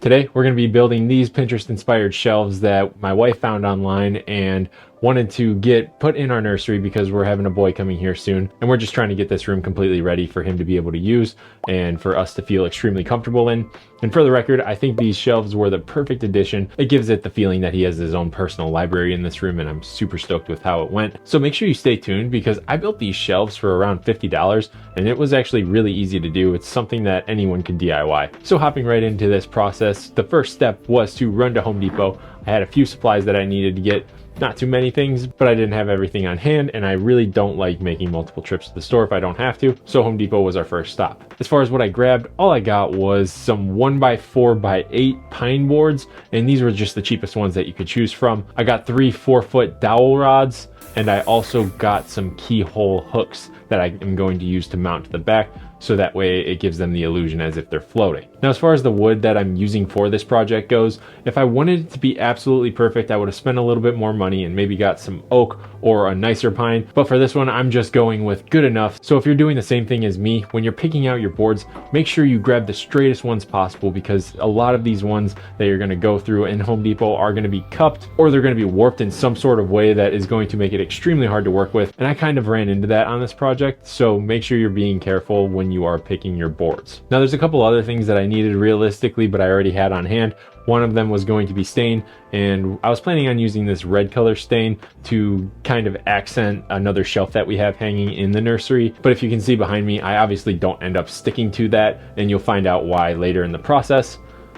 Today, we're going to be building these Pinterest-inspired shelves that my wife found online and wanted to get put in our nursery because we're having a boy coming here soon. And we're just trying to get this room completely ready for him to be able to use and for us to feel extremely comfortable in. And for the record, I think these shelves were the perfect addition. It gives it the feeling that he has his own personal library in this room, and I'm super stoked with how it went. So make sure you stay tuned because I built these shelves for around $50 and it was actually really easy to do. It's something that anyone can DIY. So hopping right into this process, the first step was to run to Home Depot. I had a few supplies that I needed to get. Not too many things, but I didn't have everything on hand, and I really don't like making multiple trips to the store if I don't have to, so Home Depot was our first stop. As far as what I grabbed, all I got was some 1x4x8 pine boards, and these were just the cheapest ones that you could choose from. I got 3 4-foot dowel rods, and I also got some keyhole hooks that I am going to use to mount to the back, so that way it gives them the illusion as if they're floating. Now, as far as the wood that I'm using for this project goes, if I wanted it to be absolutely perfect, I would have spent a little bit more money and maybe got some oak or a nicer pine. But for this one, I'm just going with good enough. So if you're doing the same thing as me, when you're picking out your boards, make sure you grab the straightest ones possible, because a lot of these ones that you're going to go through in Home Depot are going to be cupped, or they're going to be warped in some sort of way that is going to make it extremely hard to work with. And I kind of ran into that on this project. So make sure you're being careful when you are picking your boards. Now, there's a couple other things that I needed realistically, but I already had on hand. One of them was going to be stain, and I was planning on using this red color stain to kind of accent another shelf that we have hanging in the nursery. But if you can see behind me, I obviously don't end up sticking to that, and you'll find out why later in the process.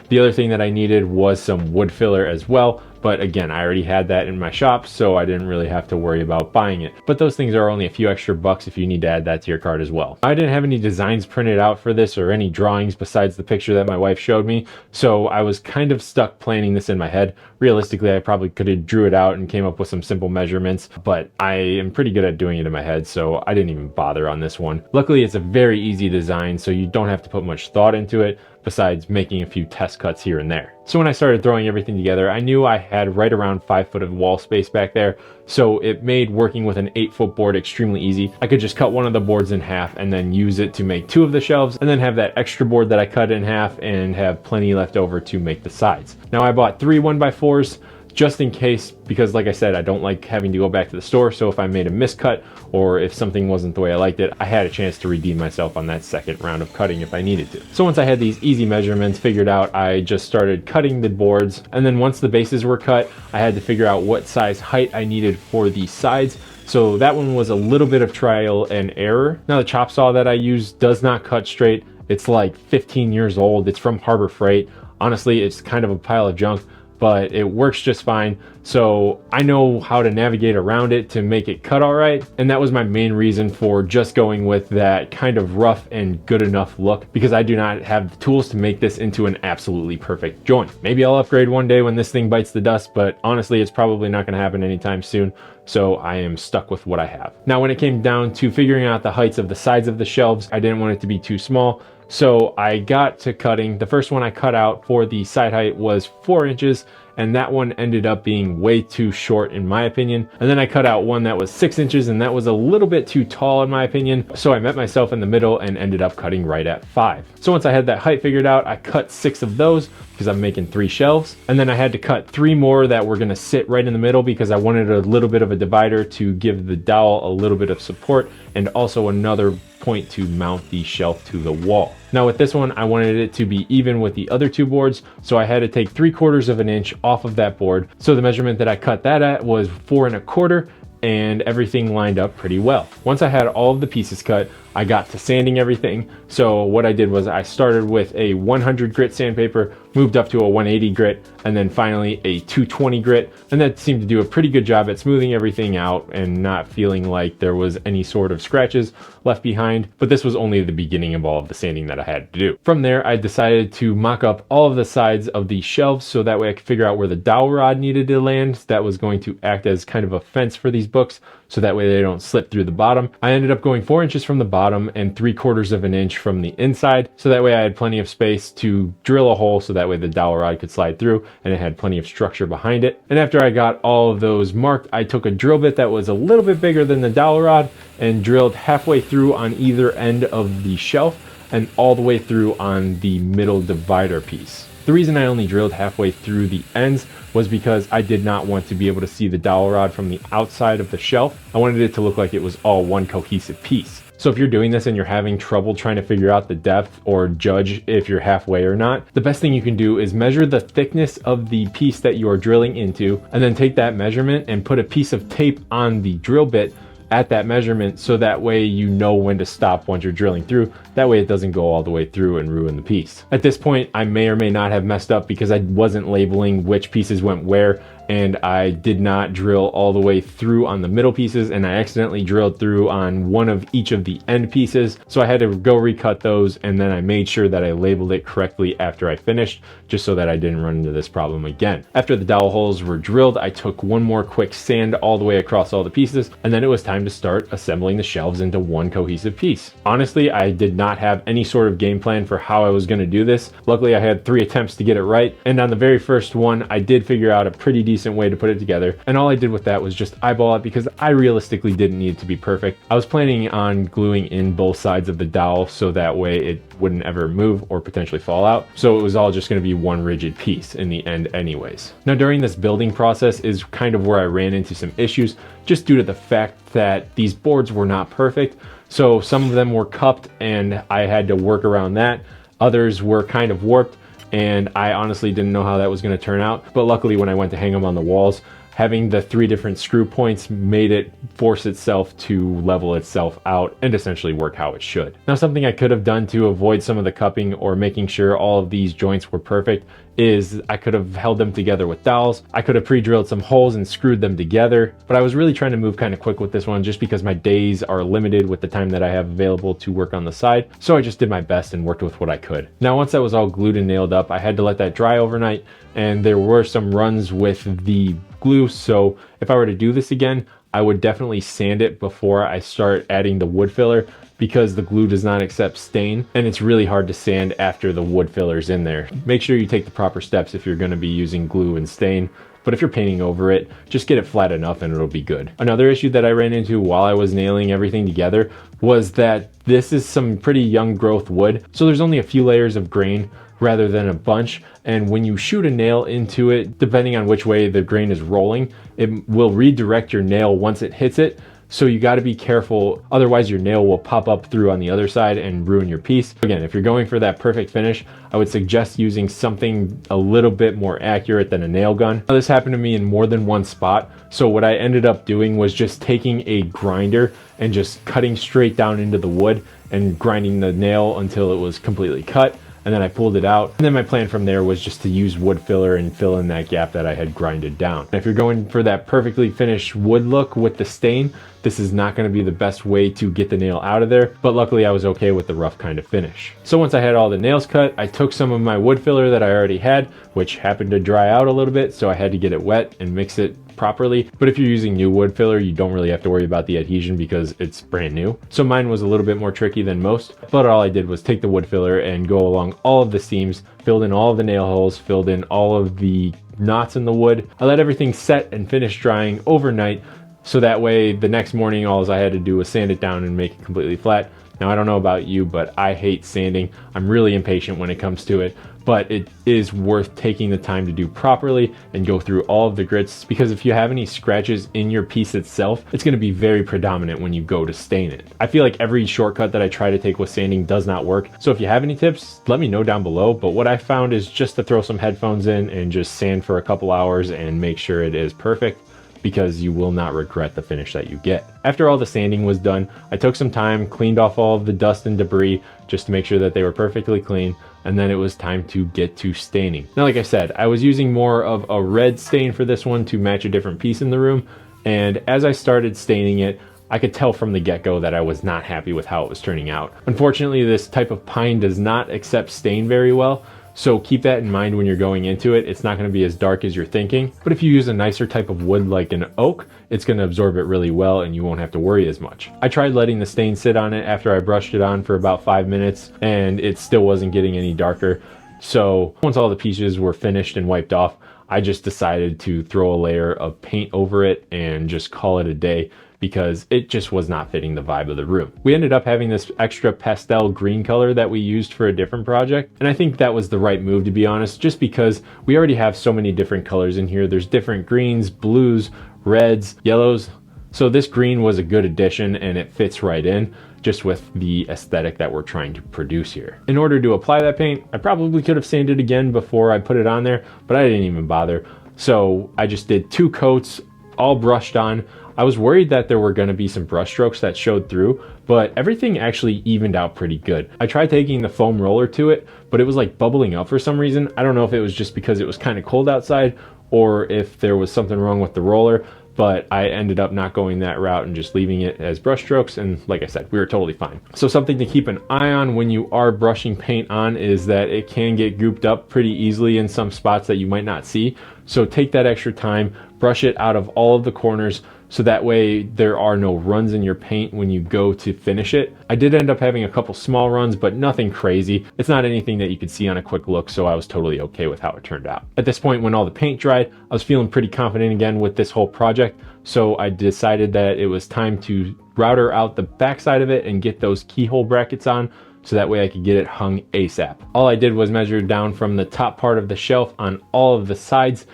The other thing that I needed was some wood filler as well, but again, I already had that in my shop, so I didn't really have to worry about buying it. But those things are only a few extra bucks if you need to add that to your cart as well. I didn't have any designs printed out for this or any drawings besides the picture that my wife showed me, so I was kind of stuck planning this in my head. Realistically, I probably could have drew it out and came up with some simple measurements, but I am pretty good at doing it in my head, so I didn't even bother on this one. Luckily, it's a very easy design, so you don't have to put much thought into it, besides making a few test cuts here and there. So when I started throwing everything together, I knew I had right around 5 foot of wall space back there, so it made working with an 8-foot board extremely easy. I could just cut one of the boards in half and then use it to make 2 of the shelves, and then have that extra board that I cut in half and have plenty left over to make the sides. Now, I bought 3 1x4s just in case, because like I said, I don't like having to go back to the store, so if I made a miscut or if something wasn't the way I liked it, I had a chance to redeem myself on that second round of cutting if I needed to. So once I had these easy measurements figured out, I just started cutting the boards, and then once the bases were cut, I had to figure out what size height I needed for the sides. So that one was a little bit of trial and error. Now, the chop saw that I use does not cut straight. It's like 15 years old. It's from Harbor Freight. Honestly, it's kind of a pile of junk, but it works just fine. So I know how to navigate around it to make it cut all right. And that was my main reason for just going with that kind of rough and good enough look, because I do not have the tools to make this into an absolutely perfect joint. Maybe I'll upgrade one day when this thing bites the dust, but honestly, it's probably not gonna happen anytime soon. So I am stuck with what I have. Now, when it came down to figuring out the heights of the sides of the shelves, I didn't want it to be too small. So I got to cutting. The first one I cut out for the side height was 4 inches, and that one ended up being way too short in my opinion. And then I cut out one that was 6 inches, and that was a little bit too tall in my opinion. So I met myself in the middle and ended up cutting right at 5. So once I had that height figured out, I cut 6 of those because I'm making 3 shelves. And then I had to cut 3 more that were gonna sit right in the middle because I wanted a little bit of a divider to give the dowel a little bit of support, and also another point to mount the shelf to the wall. Now, with this one, I wanted it to be even with the other 2 boards, so I had to take 3/4 of an inch off of that board. So the measurement that I cut that at was 4 1/4, and everything lined up pretty well. Once I had all of the pieces cut, I got to sanding everything. So what I did was I started with a 100 grit sandpaper, moved up to a 180 grit, and then finally a 220 grit. And that seemed to do a pretty good job at smoothing everything out and not feeling like there was any sort of scratches left behind. But this was only the beginning of all of the sanding that I had to do. From there, I decided to mock up all of the sides of the shelves so that way I could figure out where the dowel rod needed to land. That was going to act as kind of a fence for these books, so that way they don't slip through the bottom. I ended up going 4 inches from the bottom and 3/4 of an inch from the inside, so that way I had plenty of space to drill a hole so that way the dowel rod could slide through and it had plenty of structure behind it. And after I got all of those marked, I took a drill bit that was a little bit bigger than the dowel rod and drilled halfway through on either end of the shelf and all the way through on the middle divider piece. The reason I only drilled halfway through the ends was because I did not want to be able to see the dowel rod from the outside of the shelf. I wanted it to look like it was all one cohesive piece. So if you're doing this and you're having trouble trying to figure out the depth or judge if you're halfway or not, the best thing you can do is measure the thickness of the piece that you are drilling into, and then take that measurement and put a piece of tape on the drill bit at that measurement, so that way you know when to stop once you're drilling through. That way it doesn't go all the way through and ruin the piece. At this point, I may or may not have messed up because I wasn't labeling which pieces went where, and I did not drill all the way through on the middle pieces, and I accidentally drilled through on one of each of the end pieces. So I had to go recut those, and then I made sure that I labeled it correctly after I finished, just so that I didn't run into this problem again. After the dowel holes were drilled, I took one more quick sand all the way across all the pieces, and then it was time to start assembling the shelves into one cohesive piece. Honestly, I did not have any sort of game plan for how I was going to do this. Luckily, I had 3 attempts to get it right, and on the very first one, I did figure out a pretty decent way to put it together, and all I did with that was just eyeball it because I realistically didn't need it to be perfect. I was planning on gluing in both sides of the dowel so that way it wouldn't ever move or potentially fall out, so it was all just going to be one rigid piece in the end anyways. Now during this building process is kind of where I ran into some issues, just due to the fact that these boards were not perfect. So some of them were cupped and I had to work around that. Others were kind of warped, and I honestly didn't know how that was going to turn out. But luckily when I went to hang them on the walls, having the 3 different screw points made it force itself to level itself out and essentially work how it should. Now something I could have done to avoid some of the cupping or making sure all of these joints were perfect is I could have held them together with dowels. I could have pre-drilled some holes and screwed them together, but I was really trying to move kind of quick with this one just because my days are limited with the time that I have available to work on the side. So I just did my best and worked with what I could. Now once that was all glued and nailed up, I had to let that dry overnight, and there were some runs with the glue. So if I were to do this again, I would definitely sand it before I start adding the wood filler, because the glue does not accept stain and it's really hard to sand after the wood filler's in there. Make sure you take the proper steps if you're going to be using glue and stain, but if you're painting over it, just get it flat enough and it'll be good. Another issue that I ran into while I was nailing everything together was that this is some pretty young growth wood, so there's only a few layers of grain rather than a bunch, and when you shoot a nail into it, depending on which way the grain is rolling, it will redirect your nail once it hits it. So you got to be careful, otherwise your nail will pop up through on the other side and ruin your piece. Again, if you're going for that perfect finish, I would suggest using something a little bit more accurate than a nail gun. Now, this happened to me in more than one spot, so what I ended up doing was just taking a grinder and just cutting straight down into the wood and grinding the nail until it was completely cut. And then I pulled it out. And then my plan from there was just to use wood filler and fill in that gap that I had grinded down. And if you're going for that perfectly finished wood look with the stain, this is not going to be the best way to get the nail out of there, but luckily I was okay with the rough kind of finish. So once I had all the nails cut, I took some of my wood filler that I already had, which happened to dry out a little bit, so I had to get it wet and mix it properly. But if you're using new wood filler, you don't really have to worry about the adhesion because it's brand new. So mine was a little bit more tricky than most, but all I did was take the wood filler and go along all of the seams, filled in all of the nail holes, filled in all of the knots in the wood. I let everything set and finish drying overnight, so that way the next morning all I had to do was sand it down and make it completely flat. Now I don't know about you, but I hate sanding. I'm really impatient when it comes to it, but it is worth taking the time to do properly and go through all of the grits, because if you have any scratches in your piece itself, it's going to be very predominant when you go to stain it. I feel like every shortcut that I try to take with sanding does not work. So if you have any tips, let me know down below. But what I found is just to throw some headphones in and just sand for a couple hours and make sure it is perfect, because you will not regret the finish that you get. After all the sanding was done, I took some time, cleaned off all of the dust and debris just to make sure that they were perfectly clean, and then it was time to get to staining. Now, like I said, I was using more of a red stain for this one to match a different piece in the room, and as I started staining it, I could tell from the get-go that I was not happy with how it was turning out. Unfortunately, this type of pine does not accept stain very well, so keep that in mind when you're going into it. It's not going to be as dark as you're thinking, but if you use a nicer type of wood like an oak, it's going to absorb it really well and you won't have to worry as much. I tried letting the stain sit on it after I brushed it on for about 5 minutes and it still wasn't getting any darker, So once all the pieces were finished and wiped off, I just decided to throw a layer of paint over it and just call it a day, because it just was not fitting the vibe of the room. We ended up having this extra pastel green color that we used for a different project, and I think that was the right move, to be honest, just because we already have so many different colors in here. There's different greens, blues, reds, yellows. So this green was a good addition, and it fits right in just with the aesthetic that we're trying to produce here. In order to apply that paint, I probably could have sanded again before I put it on there, but I didn't even bother. So I just did 2 coats, all brushed on. I was worried that there were going to be some brush strokes that showed through, but everything actually evened out pretty good. I tried taking the foam roller to it, but it was like bubbling up for some reason. I don't know if it was just because it was kind of cold outside or if there was something wrong with the roller, but I ended up not going that route and just leaving it as brush strokes, and like I said, we were totally fine. So something to keep an eye on when you are brushing paint on is that it can get gooped up pretty easily in some spots that you might not see. So take that extra time, brush it out of all of the corners, so that way there are no runs in your paint when you go to finish it. I did end up having a couple small runs, but nothing crazy. It's not anything that you could see on a quick look, so I was totally okay with how it turned out. At this point, when all the paint dried, I was feeling pretty confident again with this whole project, so I decided that it was time to router out the backside of it and get those keyhole brackets on, so that way I could get it hung ASAP. All I did was measure down from the top part of the shelf on all of the sides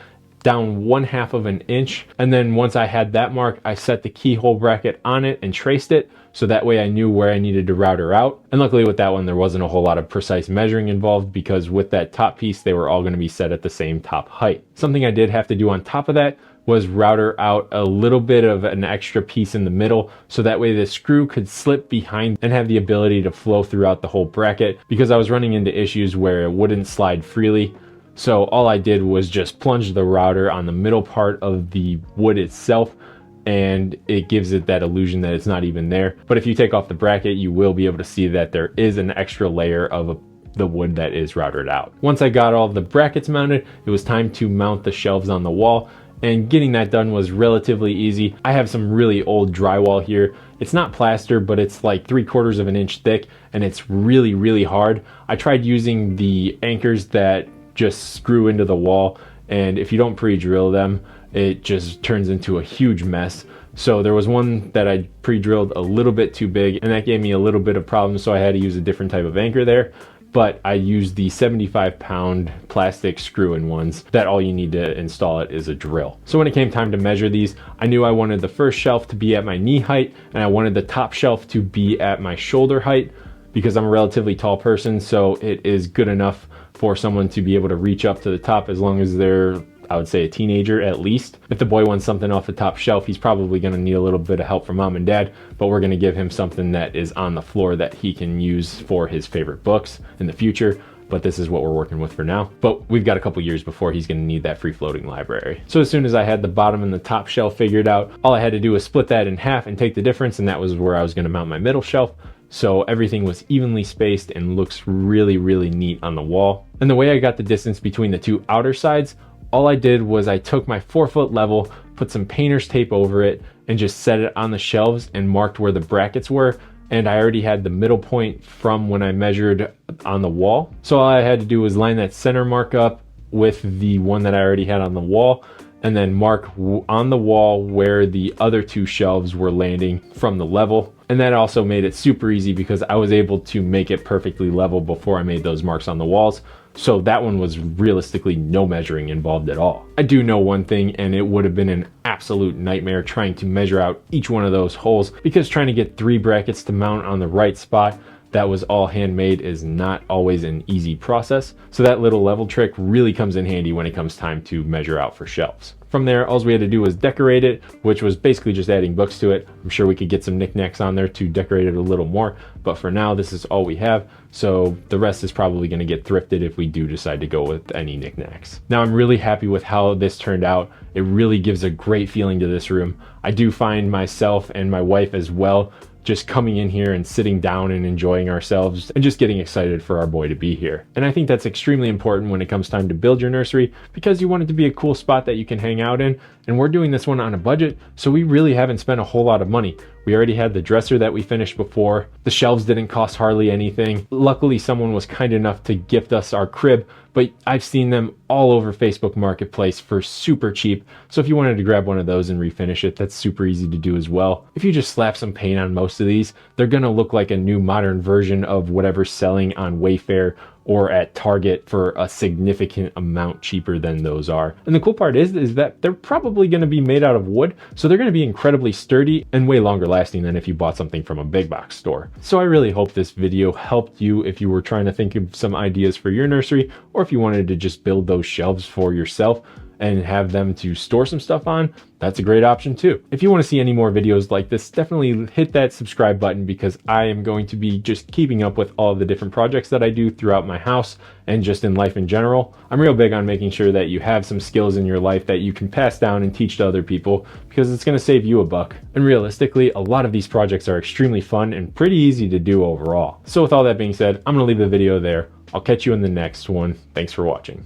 down 1/2 of an inch, and then once I had that mark, I set the keyhole bracket on it and traced it, so that way I knew where I needed to router out. And luckily with that one, there wasn't a whole lot of precise measuring involved, because with that top piece, they were all going to be set at the same top height. Something I did have to do on top of that was router out a little bit of an extra piece in the middle, so that way the screw could slip behind and have the ability to flow throughout the whole bracket, because I was running into issues where it wouldn't slide freely. So all I did was just plunge the router on the middle part of the wood itself, and it gives it that illusion that it's not even there. But if you take off the bracket, you will be able to see that there is an extra layer of the wood that is routed out. Once I got all of the brackets mounted, it was time to mount the shelves on the wall, and getting that done was relatively easy. I have some really old drywall here. It's not plaster, but it's like 3/4 of an inch thick, and it's really, really hard. I tried using the anchors that just screw into the wall, and if you don't pre-drill them, it just turns into a huge mess. So there was one that I pre-drilled a little bit too big, and that gave me a little bit of problems, so I had to use a different type of anchor there. But I used the 75-pound plastic screw-in ones that all you need to install it is a drill. So when it came time to measure these, I knew I wanted the first shelf to be at my knee height, and I wanted the top shelf to be at my shoulder height, because I'm a relatively tall person, so it is good enough for someone to be able to reach up to the top, as long as they're, I would say, a teenager at least. If the boy wants something off the top shelf, he's probably going to need a little bit of help from mom and dad, but we're going to give him something that is on the floor that he can use for his favorite books in the future. But this is what we're working with for now. But we've got a couple years before he's going to need that free floating library. So as soon as I had the bottom and the top shelf figured out, all I had to do was split that in half and take the difference, and that was where I was going to mount my middle shelf. So everything was evenly spaced and looks really, really neat on the wall. And the way I got the distance between the 2 outer sides, all I did was I took my 4-foot level, put some painter's tape over it, and just set it on the shelves and marked where the brackets were. And I already had the middle point from when I measured on the wall. So all I had to do was line that center mark up with the one that I already had on the wall, and then mark on the wall where the other 2 shelves were landing from the level. And that also made it super easy, because I was able to make it perfectly level before I made those marks on the walls. So that one was realistically no measuring involved at all. I do know one thing, and it would have been an absolute nightmare trying to measure out each one of those holes, because trying to get 3 brackets to mount on the right spot that was all handmade is not always an easy process. So that little level trick really comes in handy when it comes time to measure out for shelves. From there, all we had to do was decorate it, which was basically just adding books to it. I'm sure we could get some knickknacks on there to decorate it a little more, but for now, this is all we have. So the rest is probably going to get thrifted if we do decide to go with any knickknacks. Now, I'm really happy with how this turned out. It really gives a great feeling to this room. I do find myself and my wife as well just coming in here and sitting down and enjoying ourselves and just getting excited for our boy to be here. And I think that's extremely important when it comes time to build your nursery, because you want it to be a cool spot that you can hang out in. And we're doing this one on a budget, so we really haven't spent a whole lot of money. We already had the dresser that we finished before. The shelves didn't cost hardly anything. Luckily, someone was kind enough to gift us our crib, but I've seen them all over Facebook Marketplace for super cheap. So if you wanted to grab one of those and refinish it, that's super easy to do as well. If you just slap some paint on most of these, they're gonna look like a new modern version of whatever's selling on Wayfair or at Target for a significant amount cheaper than those are. And the cool part is that they're probably gonna be made out of wood, so they're gonna be incredibly sturdy and way longer lasting than if you bought something from a big box store. So I really hope this video helped you if you were trying to think of some ideas for your nursery, or if you wanted to just build those shelves for yourself and have them to store some stuff on. That's a great option too. If you want to see any more videos like this, definitely hit that subscribe button, because I am going to be just keeping up with all of the different projects that I do throughout my house and just in life in general. I'm real big on making sure that you have some skills in your life that you can pass down and teach to other people, because it's going to save you a buck. And realistically, a lot of these projects are extremely fun and pretty easy to do overall. So with all that being said, I'm going to leave the video there. I'll catch you in the next one. Thanks for watching.